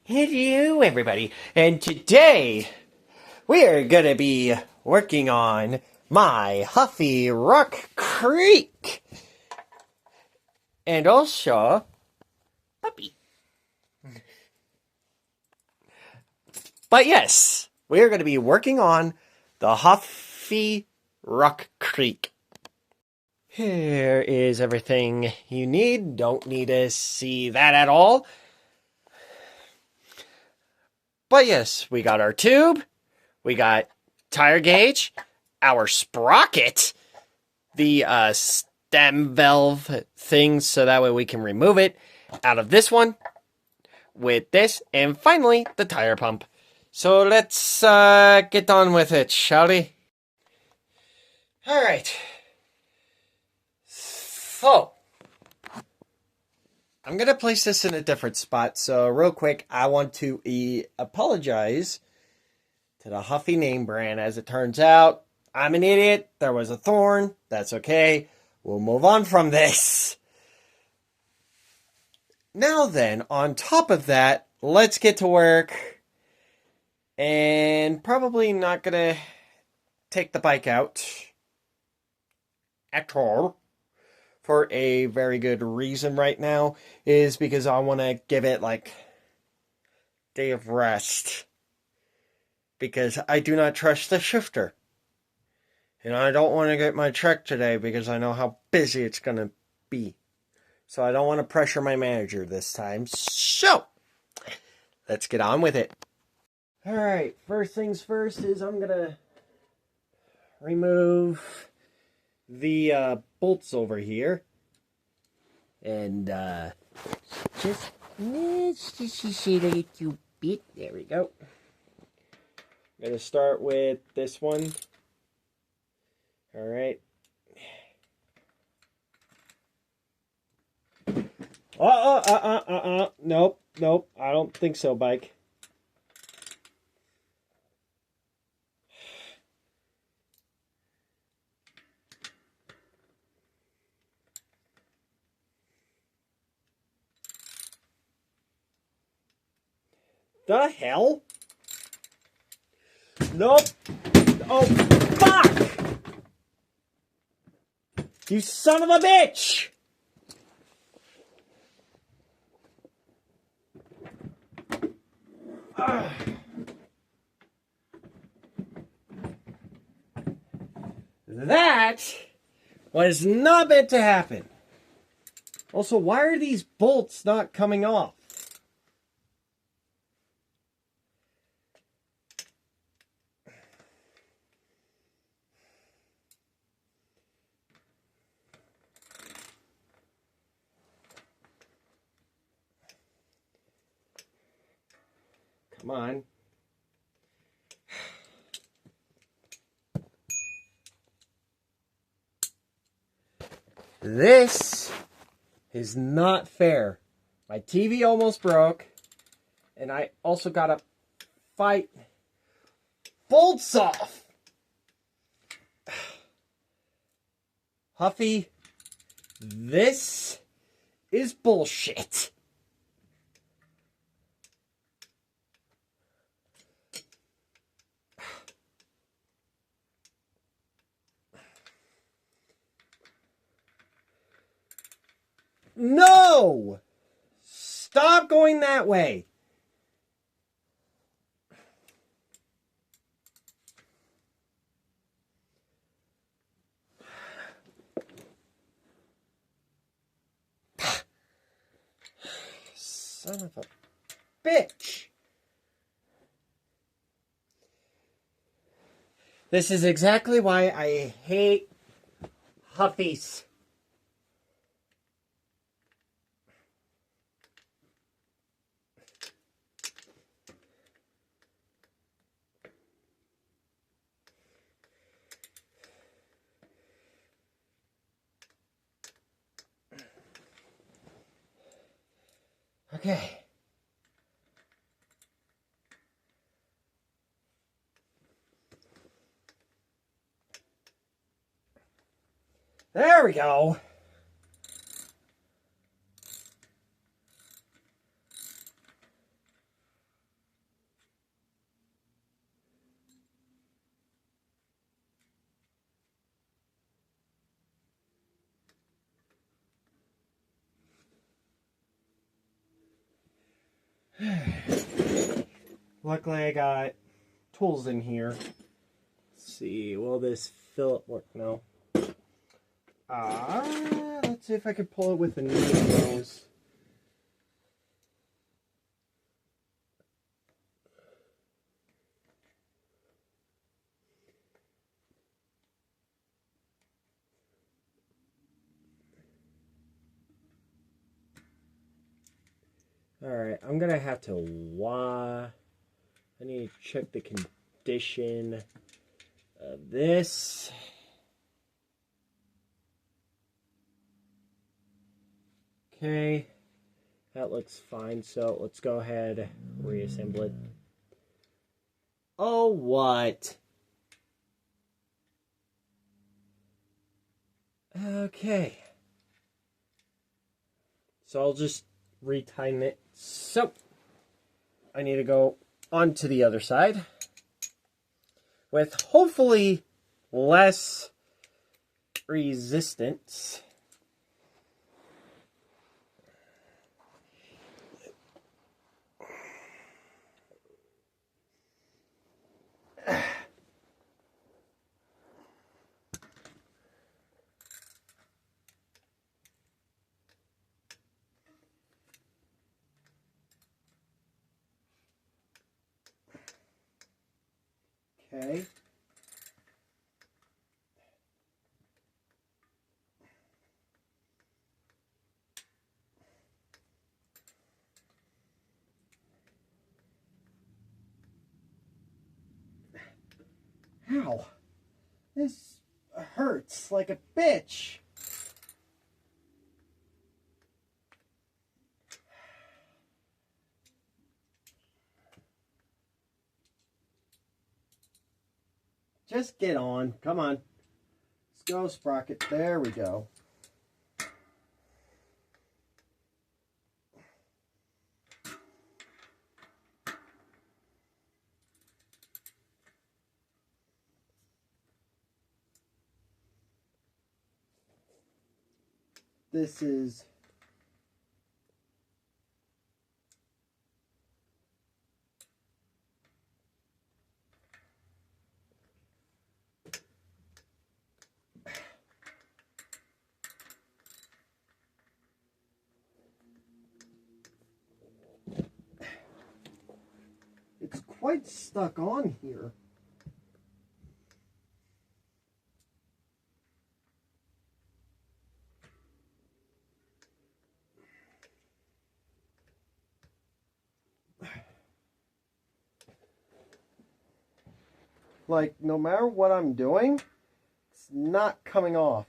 Hello, everybody, and today we are gonna be working on my Huffy Rock Creek and also puppy. But yes, we are gonna be working on the Huffy Rock Creek. Here is everything you need. Don't need to see that at all. But yes, we got our tube, we got tire gauge, our sprocket, the stem valve thing so that way we can remove it out of this one with this, and finally the tire pump. So let's get on with it, shall we? Alright. So, I'm going to place this in a different spot. So real quick, I want to apologize to the Huffy name brand. As it turns out, I'm an idiot. There was a thorn. That's okay. We'll move on from this. Now then, on top of that, let's get to work. And probably not going to take the bike out at all. For a very good reason right now. Is because I want to give it like day of rest. Because I do not trust the shifter. And I don't want to get my check today because I know how busy it's going to be. So I don't want to pressure my manager this time. So, let's get on with it. Alright, first things first is I'm going to remove the bolts over here. And just a little bit. There we go. I'm going to start with this one. Alright. Nope. I don't think so, bike. The hell? Nope. Oh, fuck! You son of a bitch! That was not meant to happen. Also, why are these bolts not coming off? Come on. This is not fair. My TV almost broke. And I also gotta fight bolts off. Huffy, this is bullshit. No! Stop going that way. Son of a bitch. This is exactly why I hate Huffies. Okay. There we go. Luckily I got tools in here. Let's see, will this Philip work? No. Let's see if I can pull it with a nose. Alright, I'm gonna have to I need to check the condition of this. Okay, that looks fine, so let's go ahead and reassemble it. Oh, what? Okay. So I'll just retighten it. So, I need to go onto the other side with hopefully less resistance. Okay. Ow. This hurts like a bitch. Just get on. Come on. Let's go, Sprocket. There we go. This is it's quite stuck on here. Like, no matter what I'm doing, it's not coming off.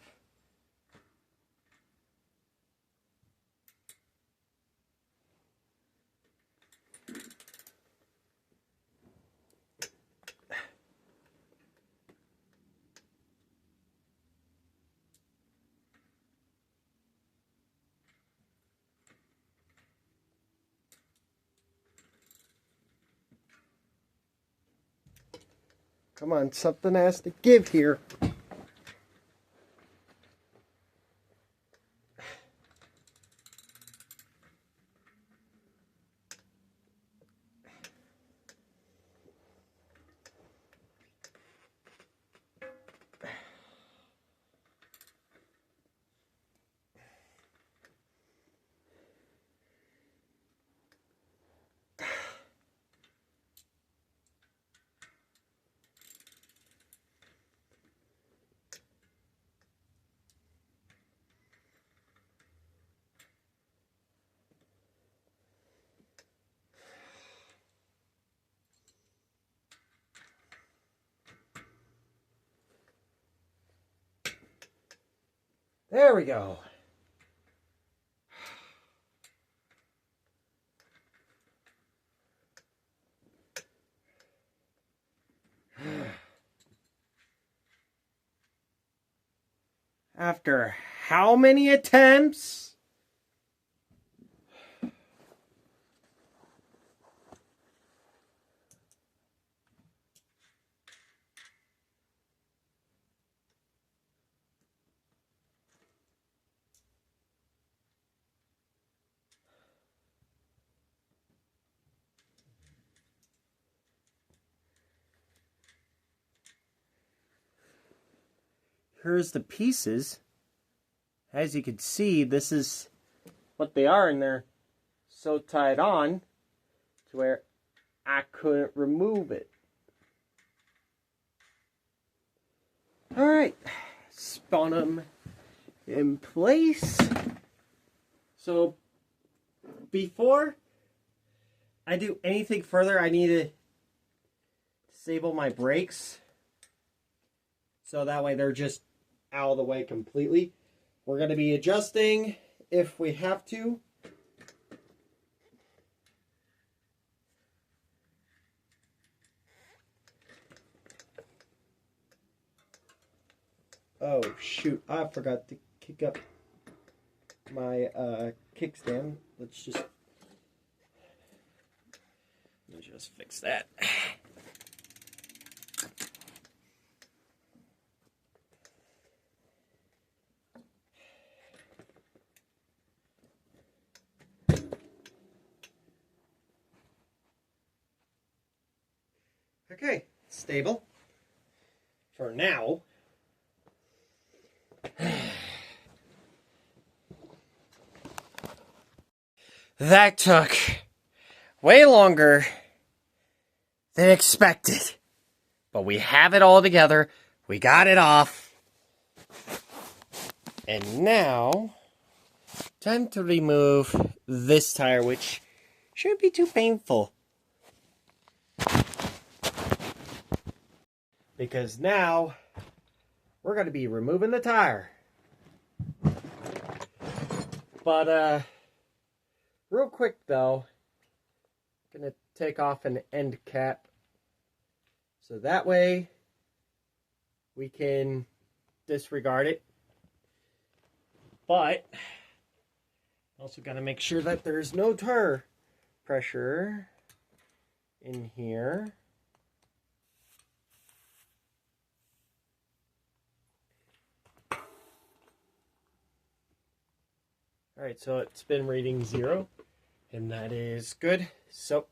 Come on, something has to give here. There we go. After how many attempts? here's the pieces. As you can see, this is what they are, and they're so tied on to where I couldn't remove it. Alright, spun them in place. So before I do anything further, I need to disable my brakes. So that way they're just out of the way completely. We're going to be adjusting if we have to. Oh shoot, I forgot to kick up my kickstand. Let's just fix that. Okay, stable for now. That took way longer than expected. But we have it all together. We got it off. And now, time to remove this tire, which shouldn't be too painful. Because now, we're going to be removing the tire. But, real quick though, I'm going to take off an end cap. So that way, we can disregard it. But, also got to make sure that there's no tire pressure in here. Alright, so it's been reading 0, and that is good. So,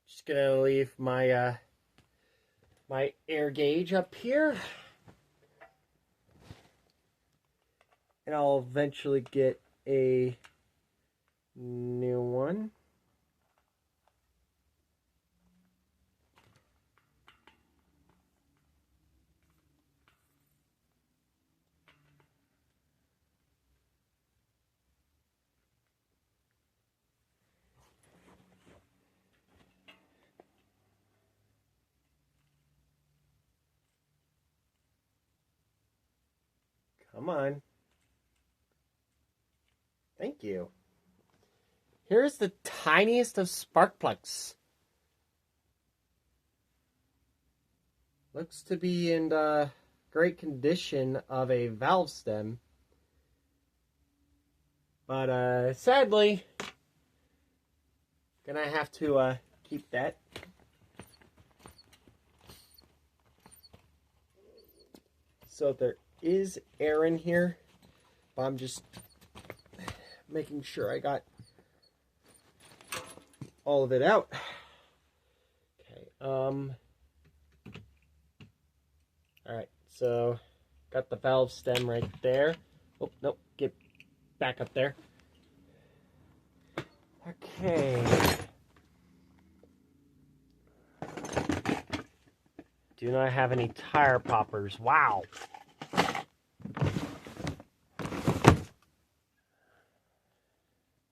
just gonna leave my my air gauge up here, and I'll eventually get a new one. Come on. Thank you. Here's the tiniest of spark plugs. Looks to be in great condition of a valve stem. But sadly, gonna have to keep that. So there is air in here, but I'm just making sure I got all of it out. Okay, alright, so got the valve stem right there. Oh, nope, get back up there. Okay. Do not have any tire poppers. Wow.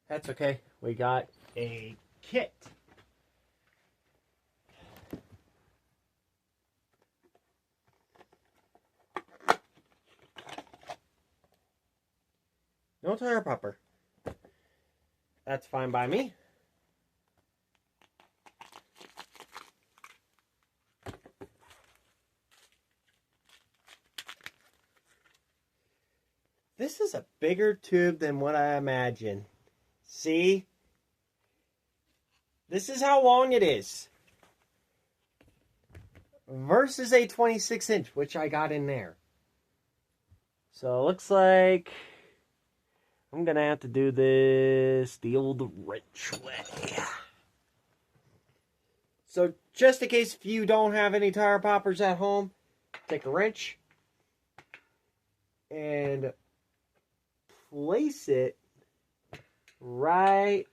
That's okay. We got a kit. No tire popper. That's fine by me. This is a bigger tube than what I imagined. See? This is how long it is. Versus a 26-inch, which I got in there. So it looks like I'm going to have to do this the old wrench way. So just in case if you don't have any tire poppers at home, take a wrench, and place it right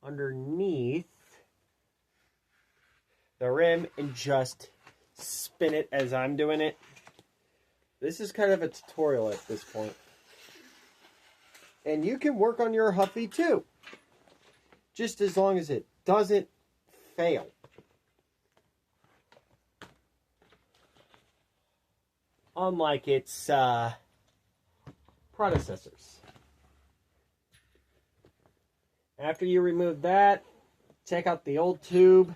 underneath the rim and just spin it as I'm doing it. This is kind of a tutorial at this point. And you can work on your Huffy too. Just as long as it doesn't fail. Unlike its predecessors. After you remove that, check out the old tube.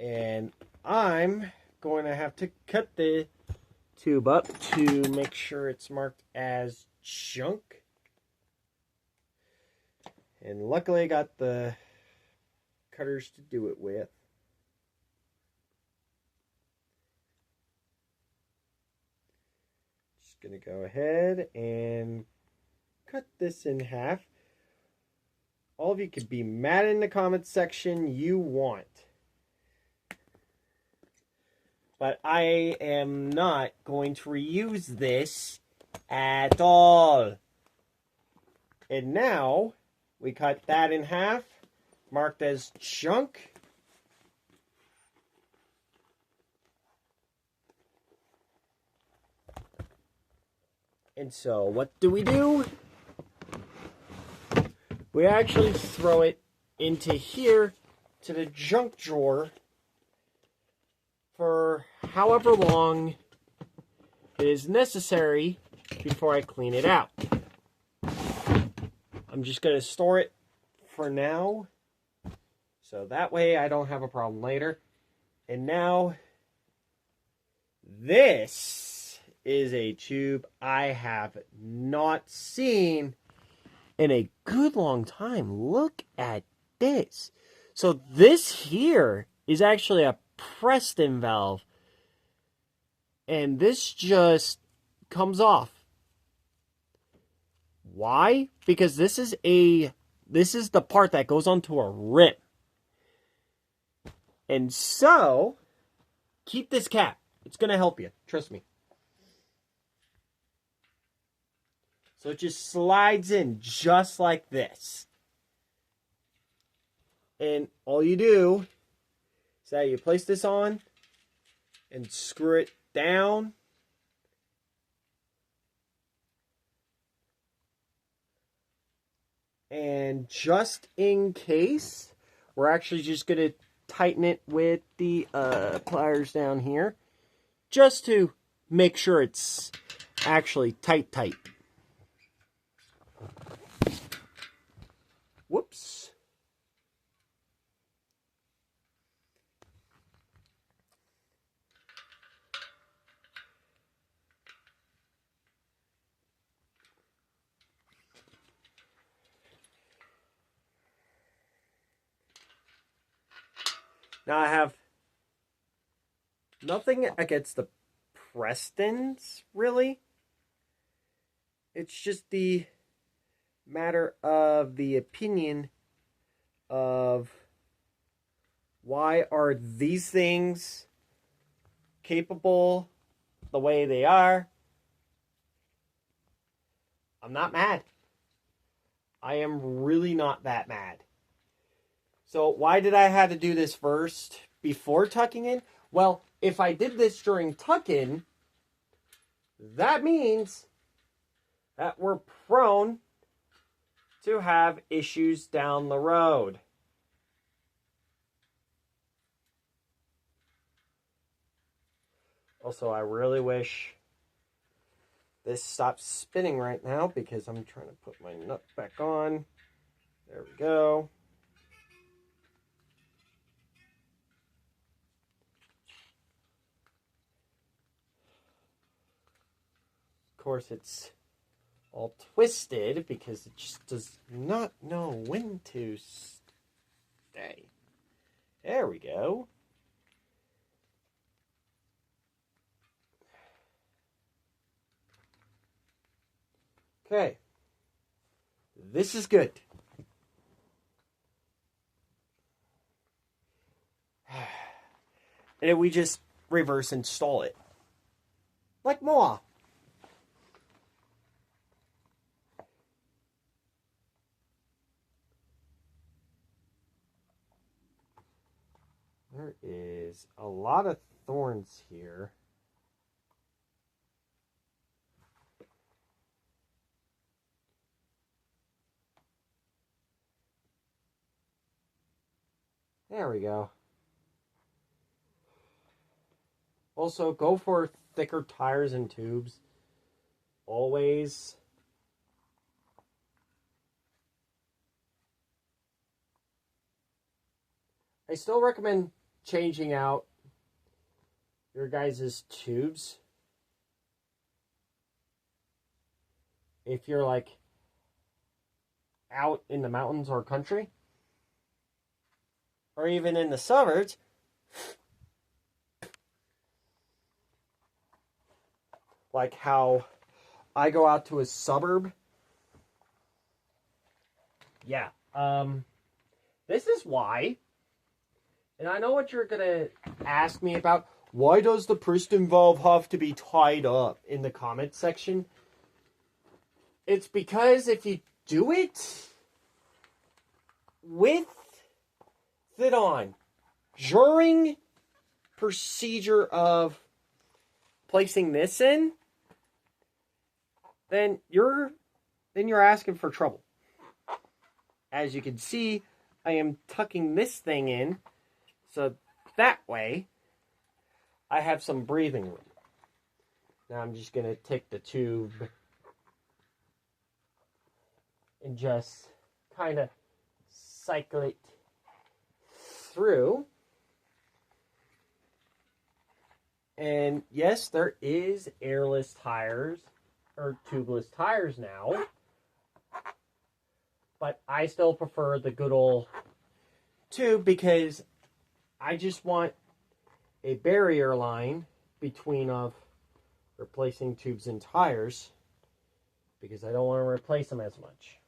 And I'm going to have to cut the tube up to make sure it's marked as junk. And luckily I got the cutters to do it with. Just going to go ahead and cut this in half. All of you could be mad in the comments section you want. But I am not going to reuse this at all. And now, we cut that in half, marked as junk. And so, what do? We actually throw it into here, to the junk drawer, for however long it is necessary before I clean it out. I'm just going to store it for now, so that way I don't have a problem later. And now, this is a tube I have not seen in a good long time. Look at this. So this here is actually a Preston valve, and this just comes off. Why? Because this is the part that goes onto a rim. And so, keep this cap. It's going to help you. Trust me. So it just slides in just like this. And all you do is that you place this on and screw it down. And just in case, we're actually just going to tighten it with the pliers down here, just to make sure it's actually tight. Whoops. Now I have nothing against the Prestons, really. It's just the matter of the opinion of why are these things capable the way they are. I'm not mad. I am really not that mad. So why did I have to do this first before tucking in? Well, if I did this during tuck-in, that means that we're prone to have issues down the road. Also, I really wish this stops spinning right now because I'm trying to put my nut back on. There we go. Of course, it's all twisted because it just does not know when to stay. There we go. Okay. This is good. And then we just reverse install it. Like Moa. There is a lot of thorns here. There we go. Also, go for thicker tires and tubes. Always. I still recommend changing out your guys' tubes if you're like out in the mountains or country, or even in the suburbs. Like how I go out to a suburb. Yeah. This is why. And I know what you're going to ask me about. Why does the piston valve have to be tied up in the comment section? It's because if you do it with it on during procedure of placing this in, then you're asking for trouble. As you can see, I am tucking this thing in, so that way I have some breathing room. Now I'm just going to take the tube and just kind of cycle it through. And yes, there is airless tires or tubeless tires now, but I still prefer the good old tube because I just want a barrier line between of replacing tubes and tires because I don't want to replace them as much.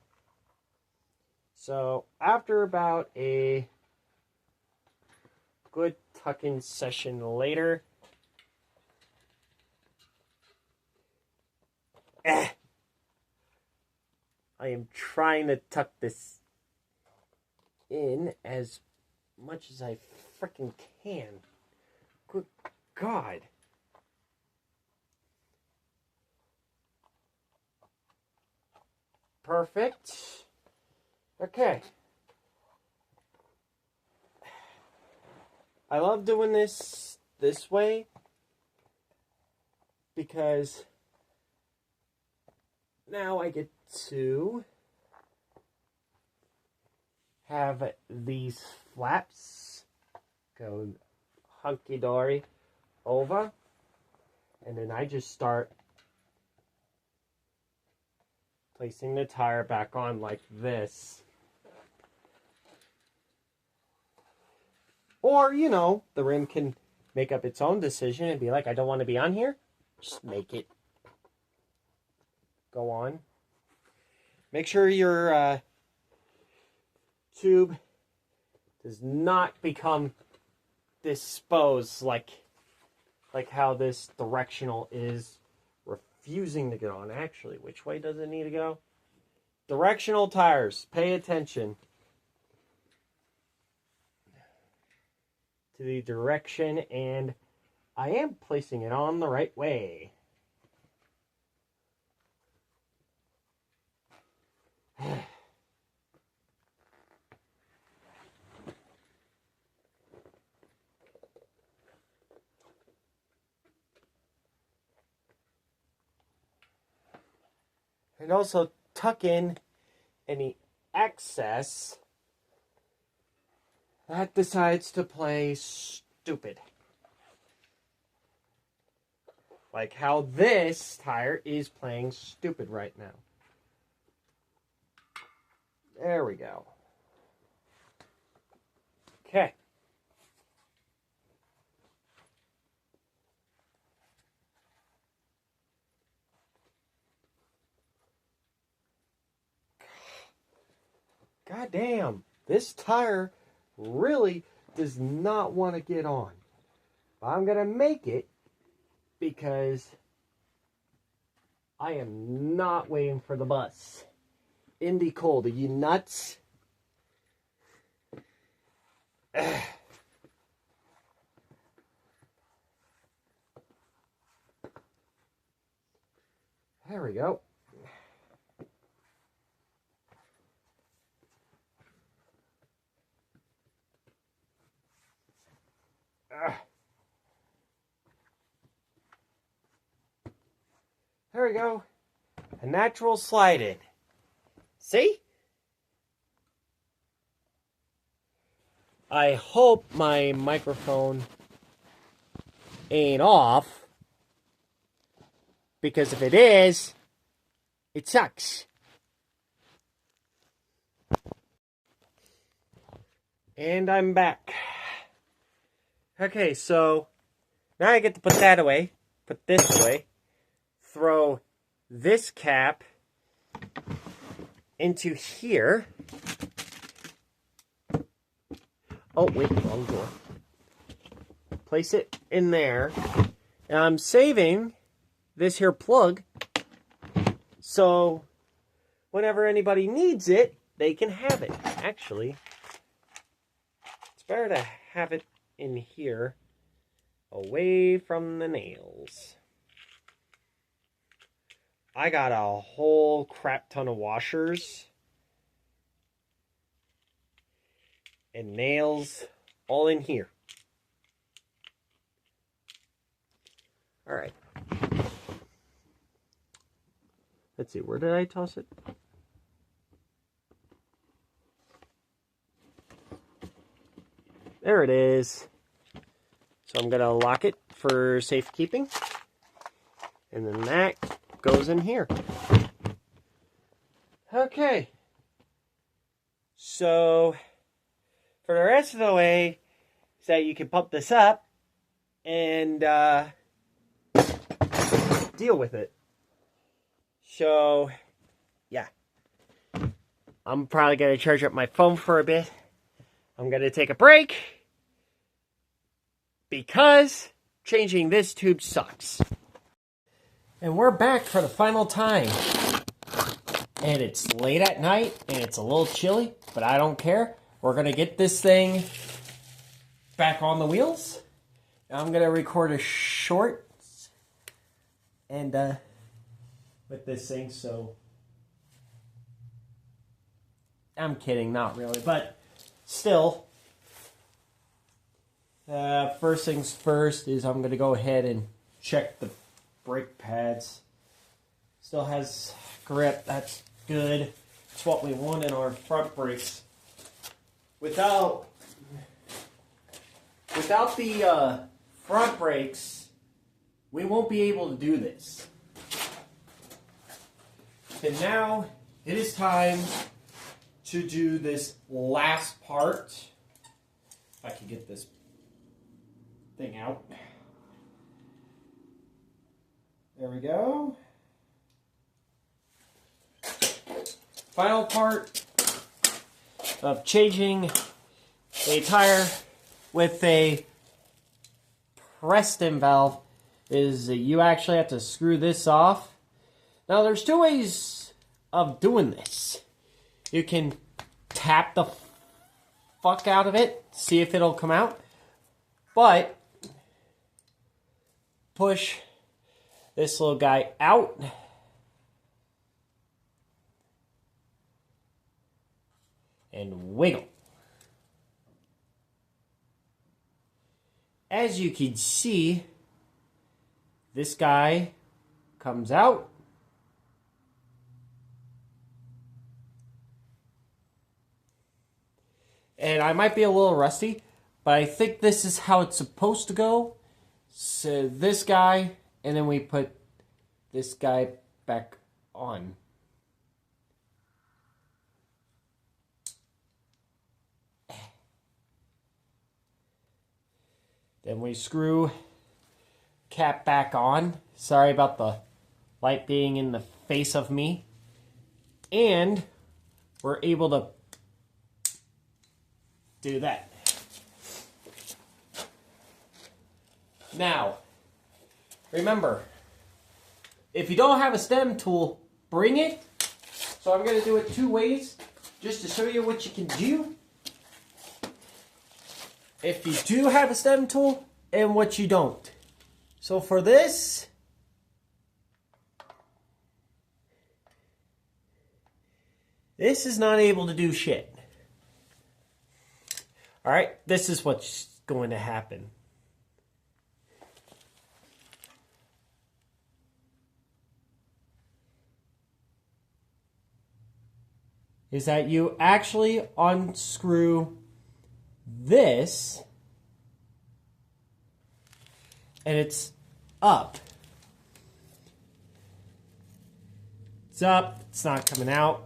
So after about a good tuck-in session later, I am trying to tuck this in as much as I freaking can. Good God. Perfect. Okay. I love doing this way because now I get to have these flaps go hunky-dory over, and then I just start placing the tire back on like this. Or, you know, the rim can make up its own decision and be like, I don't want to be on here. Just make it go on. Make sure your tube does not become disposed like how this directional is refusing to get on. Actually, which way does it need to go? Directional tires. Pay attention to the direction, and I am placing it on the right way. And also tuck in any excess that decides to play stupid. Like how this tire is playing stupid right now. There we go. Okay. God damn, this tire really does not want to get on. I'm going to make it because I am not waiting for the bus. In the cold. Are you nuts? There we go. There we go. A natural slide-in. See? I hope my microphone ain't off. Because if it is, it sucks. And I'm back. Okay, so now I get to put that away. Put this away. Throw this cap into here. Oh, wait, wrong door. Place it in there. And I'm saving this here plug so whenever anybody needs it, they can have it. Actually, it's better to have it in here away from the nails. I got a whole crap ton of washers and nails all in here. All right. Let's see, where did I toss it? There it is. So I'm going to lock it for safekeeping. And then that goes in here. Okay. So for the rest of the way, so you can pump this up and deal with it. So, yeah. I'm probably going to charge up my phone for a bit. I'm going to take a break because changing this tube sucks. And we're back for the final time. And it's late at night and it's a little chilly, but I don't care. We're going to get this thing back on the wheels. I'm going to record a short and with this thing, so I'm kidding, not really, but still, first things first is I'm going to go ahead and check the brake pads. Still has grip, that's good. It's what we want in our front brakes. Without the front brakes, we won't be able to do this. And now it is time to do this last part. If I can get this thing out. There we go. Final part of changing a tire with a Preston valve is you actually have to screw this off. Now there's two ways of doing this. You can tap the fuck out of it, see if it'll come out, but push this little guy out and wiggle. As you can see, this guy comes out. And I might be a little rusty, but I think this is how it's supposed to go. So this guy, and then we put this guy back on. Then we screw cap back on. Sorry about the light being in the face of me. And we're able to do that. Now, remember, if you don't have a stem tool, bring it. So I'm going to do it 2 ways, just to show you what you can do. If you do have a stem tool, and what you don't. So for this, this is not able to do shit. Alright, this is what's going to happen. Is that you actually unscrew this, and it's up. It's up, it's not coming out.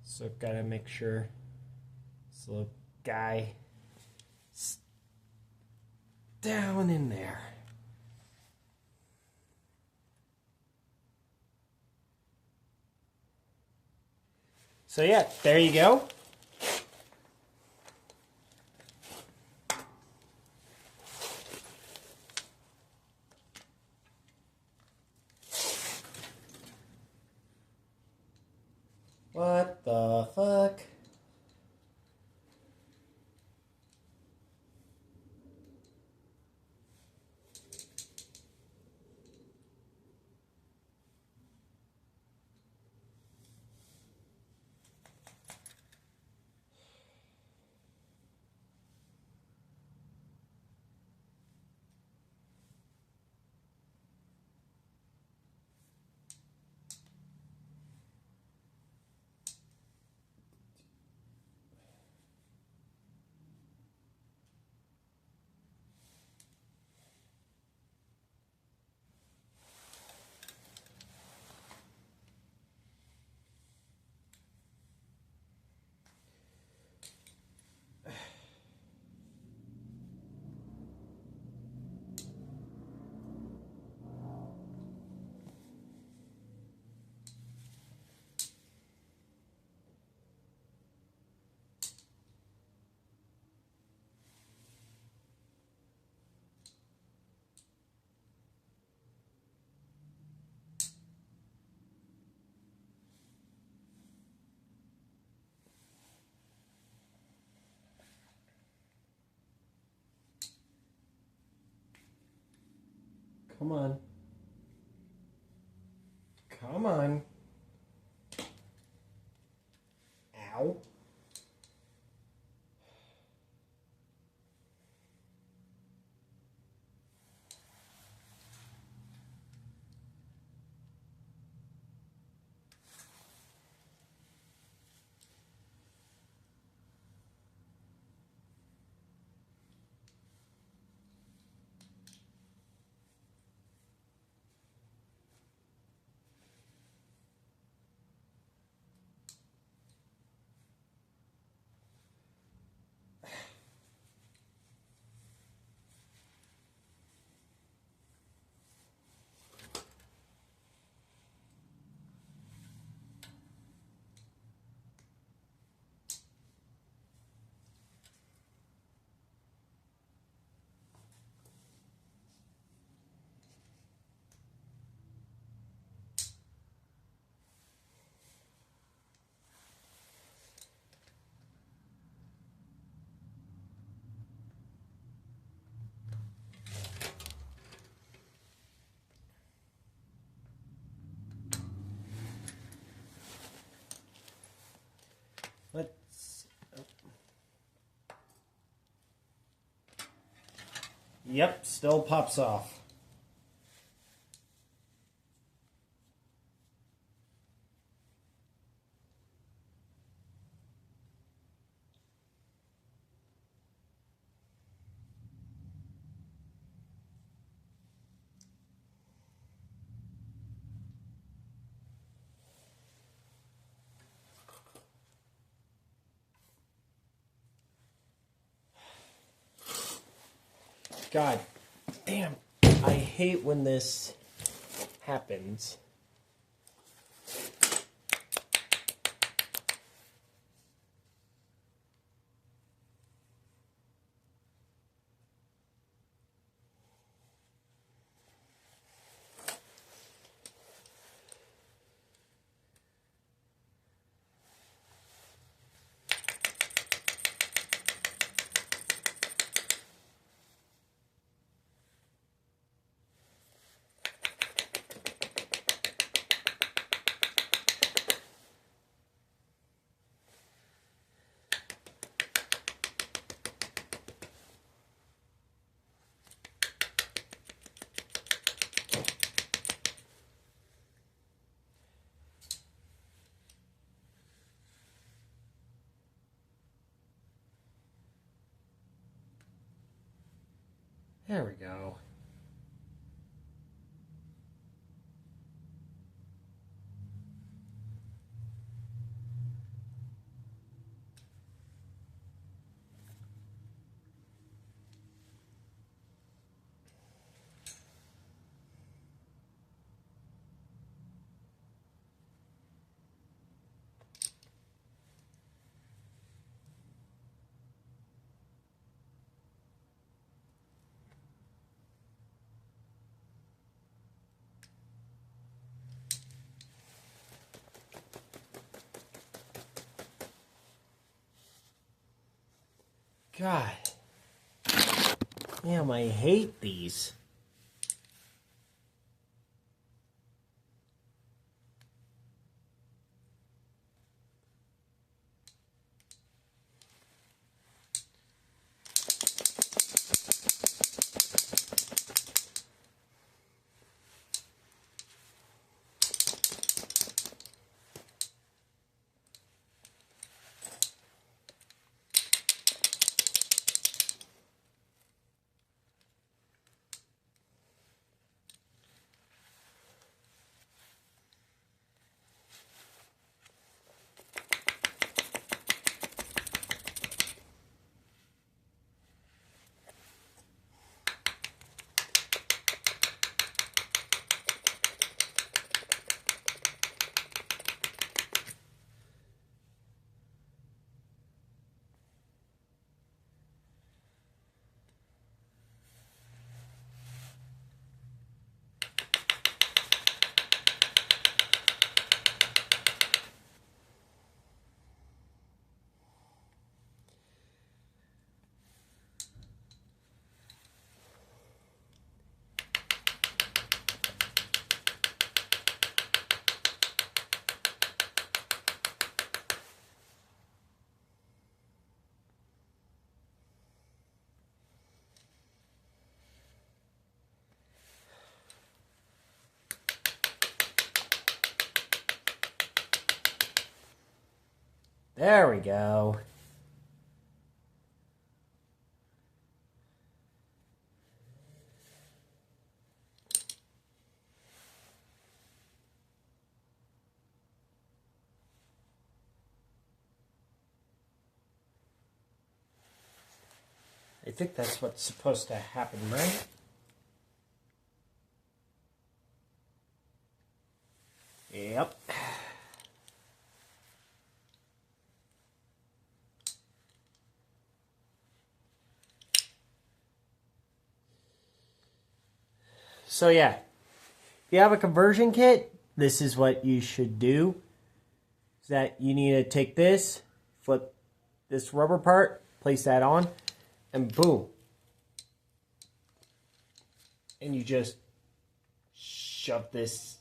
So gotta make sure this little guy is down in there. So yeah, there you go. What the fuck? Come on. Come on. Ow. Let's... Yep, still pops off. God damn, I hate when this happens. There we go. God. Damn, I hate these. There we go. I think that's what's supposed to happen, right? Yep. So yeah, if you have a conversion kit, this is what you should do. Is that you need to take this, flip this rubber part, place that on, and boom. And you just shove this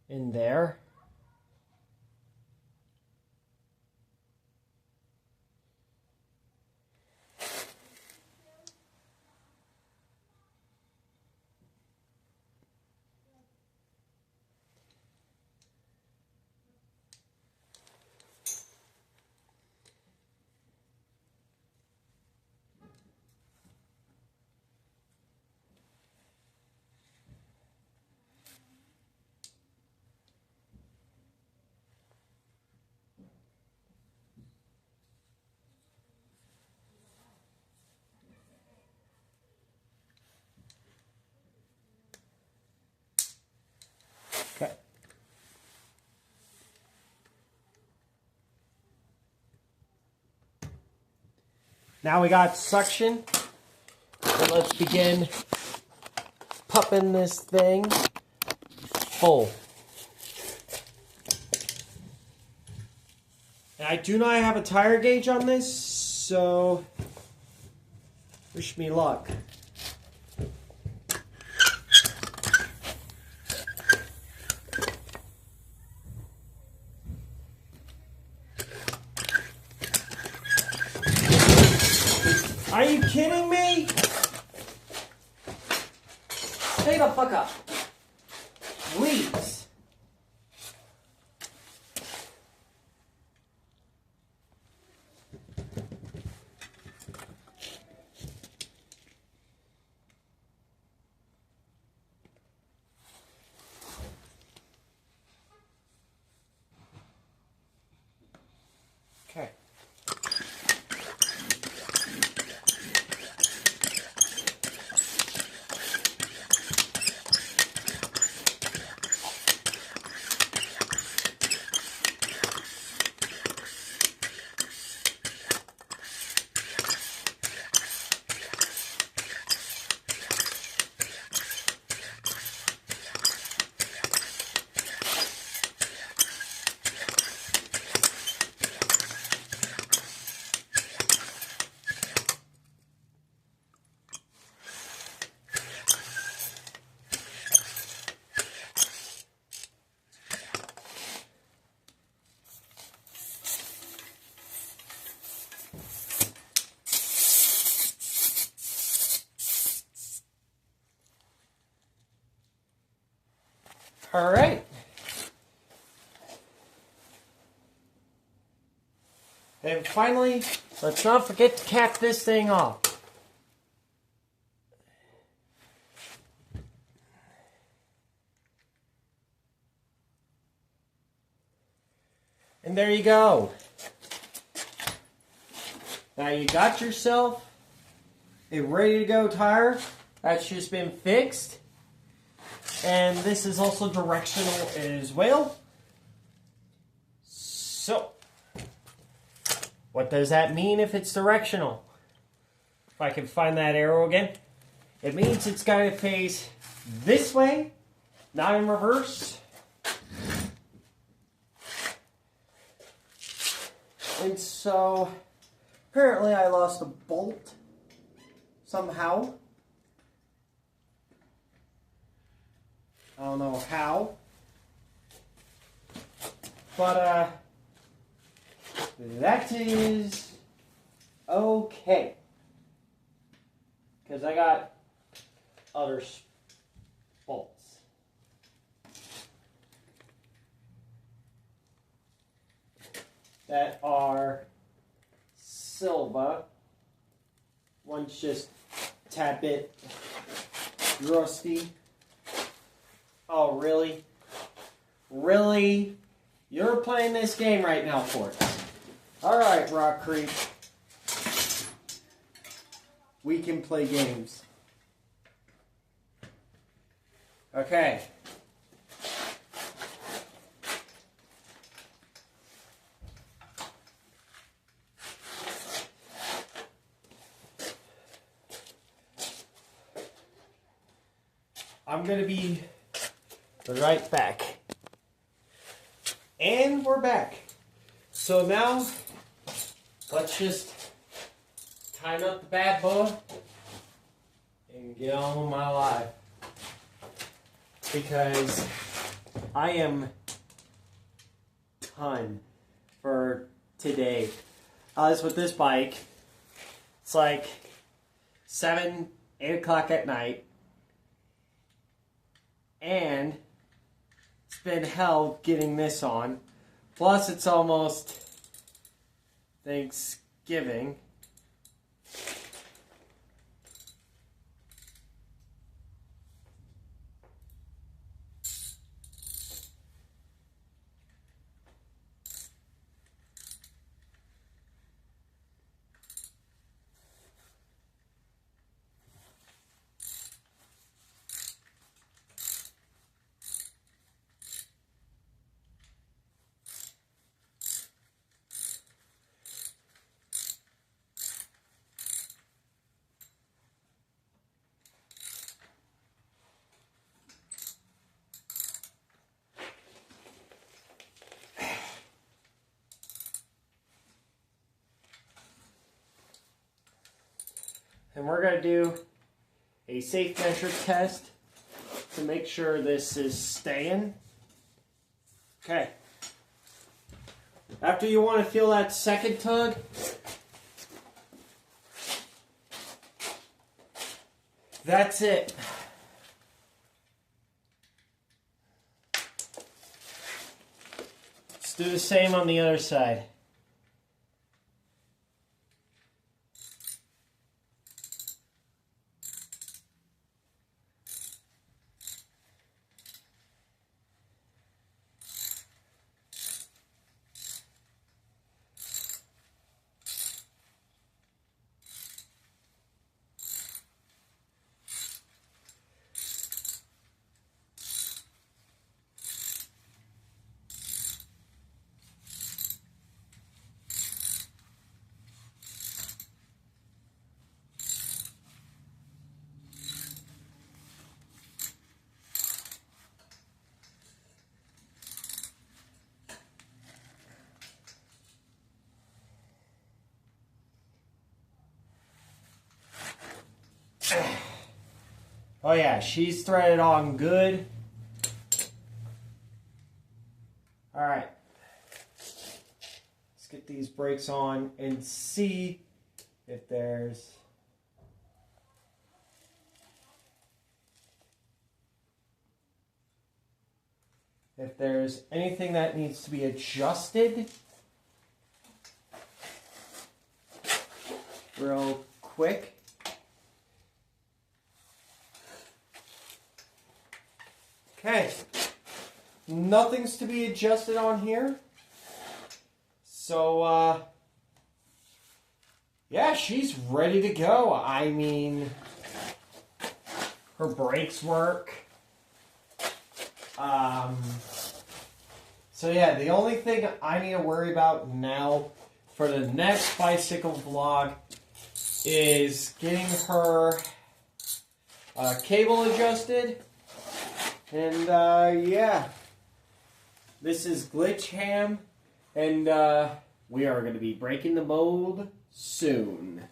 in there. Okay. Now we got suction. So let's begin pumping this thing full. And I do not have a tire gauge on this, so wish me luck. Are you kidding me? Stay the fuck up. Please. All right. And finally, let's not forget to cap this thing off. And there you go. Now you got yourself a ready to go tire that's just been fixed. And this is also directional as well. So, what does that mean if it's directional? If I can find that arrow again. It means it's got to face this way, not in reverse. And so, apparently I lost a bolt somehow. I don't know how. But, that is okay. Because I got other bolts. That are silver. One's just a tad bit rusty. Oh, really? Really? You're playing this game right now for us. Alright, Rock Creek. We can play games. Okay. I'm going to be right back. And we're back. So now, let's just tighten up the bad boy and get on with my life. Because I am done for today. I was with this bike. It's like 7, 8 o'clock at night. And it's been hell getting this on. Plus, it's almost Thanksgiving. And we're going to do a safe measure test to make sure this is staying. Okay. After you want to feel that second tug, that's it. Let's do the same on the other side. Oh yeah, she's threaded on good. Alright. Let's get these brakes on and see if there's... if there's anything that needs to be adjusted real quick. Okay, nothing's to be adjusted on here. So, yeah, she's ready to go. I mean, her brakes work. So yeah, the only thing I need to worry about now for the next bicycle vlog is getting her cable adjusted. And yeah, this is Glitch Ham, and we are going to be breaking the mold soon.